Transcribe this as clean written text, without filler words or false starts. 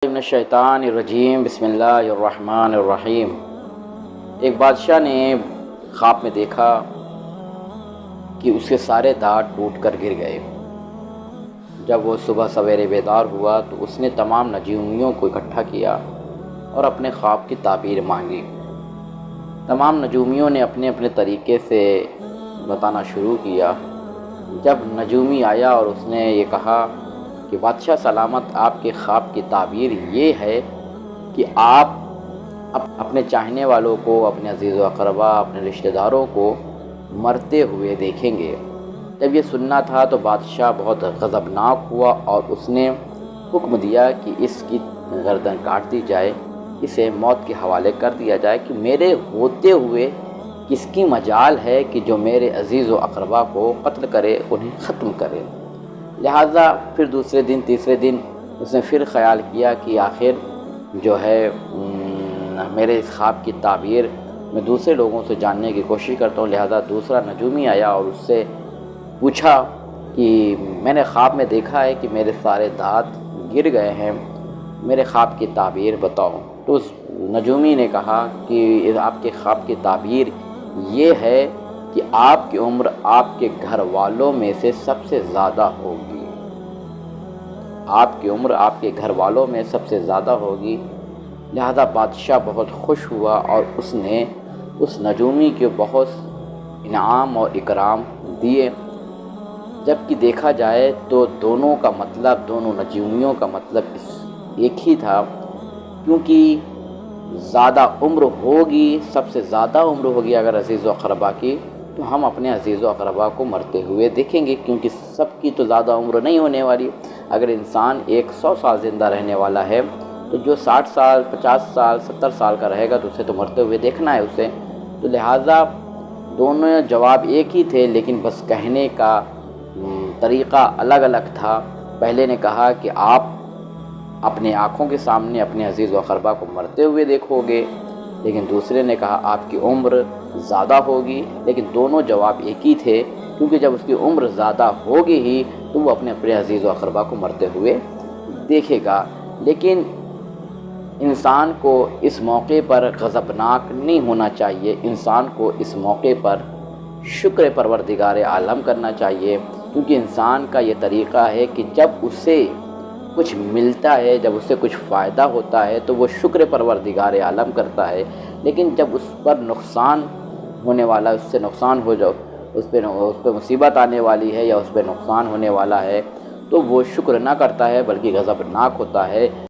من الشیطان الرجیم بسم اللہ الرحمن الرحیم۔ ایک بادشاہ نے خواب میں دیکھا کہ اس کے سارے دانت ٹوٹ کر گر گئے۔ جب وہ صبح سویرے بیدار ہوا تو اس نے تمام نجومیوں کو اکٹھا کیا اور اپنے خواب کی تعبیر مانگی۔ تمام نجومیوں نے اپنے اپنے طریقے سے بتانا شروع کیا۔ جب نجومی آیا اور اس نے یہ کہا کہ بادشاہ سلامت، آپ کے خواب کی تعبیر یہ ہے کہ آپ اپنے چاہنے والوں کو، اپنے عزیز و اقربا، اپنے رشتہ داروں کو مرتے ہوئے دیکھیں گے۔ جب یہ سننا تھا تو بادشاہ بہت غضبناک ہوا اور اس نے حکم دیا کہ اس کی گردن کاٹ دی جائے، اسے موت کے حوالے کر دیا جائے کہ میرے ہوتے ہوئے کس کی مجال ہے کہ جو میرے عزیز و اقربا کو قتل کرے، انہیں ختم کرے۔ لہٰذا پھر دوسرے دن تیسرے دن اس نے پھر خیال کیا کہ آخر جو ہے میرے اس خواب کی تعبیر میں دوسرے لوگوں سے جاننے کی کوشش کرتا ہوں۔ لہٰذا دوسرا نجومی آیا اور اس سے پوچھا کہ میں نے خواب میں دیکھا ہے کہ میرے سارے دانت گر گئے ہیں، میرے خواب کی تعبیر بتاؤ۔ تو اس نجومی نے کہا کہ آپ کے خواب کی تعبیر یہ ہے کہ آپ کی عمر آپ کے گھر والوں میں سے سب سے زیادہ ہوگی۔ آپ کی عمر آپ کے گھر والوں میں سب سے زیادہ ہوگی۔ لہذا بادشاہ بہت خوش ہوا اور اس نے اس نجومی کے بہت انعام اور اکرام دیے۔ جبکہ دیکھا جائے تو دونوں کا مطلب، دونوں نجومیوں کا مطلب ایک ہی تھا، کیونکہ زیادہ عمر ہوگی، سب سے زیادہ عمر ہوگی اگر عزیز و اقربا کی، تو ہم اپنے عزیز و اقربا کو مرتے ہوئے دیکھیں گے، کیونکہ سب کی تو زیادہ عمر نہیں ہونے والی۔ اگر انسان 100 سال زندہ رہنے والا ہے تو جو 60 سال 50 سال 70 سال کا رہے گا تو اسے تو مرتے ہوئے دیکھنا ہے اسے۔ تو لہٰذا دونوں جواب ایک ہی تھے، لیکن بس کہنے کا طریقہ الگ الگ تھا۔ پہلے نے کہا کہ آپ اپنے آنکھوں کے سامنے اپنے عزیز و اقربا کو مرتے ہوئے دیکھو گے، لیکن دوسرے نے کہا آپ کی عمر زیادہ ہوگی۔ لیکن دونوں جواب ایک ہی تھے، کیونکہ جب اس کی عمر زیادہ ہوگی ہی تو وہ اپنے عزیز و اقربا کو مرتے ہوئے دیکھے گا۔ لیکن انسان کو اس موقع پر غضبناک نہیں ہونا چاہیے، انسان کو اس موقع پر شکر پروردگار عالم کرنا چاہیے، کیونکہ انسان کا یہ طریقہ ہے کہ جب اسے کچھ ملتا ہے، جب اسے کچھ فائدہ ہوتا ہے تو وہ شکر پروردگار عالم کرتا ہے، لیکن جب اس پر نقصان ہونے والا، اس سے نقصان ہو جاؤ، اس پہ مصیبت آنے والی ہے یا اس پہ نقصان ہونے والا ہے تو وہ شکر نہ کرتا ہے بلکہ غضبناک ہوتا ہے۔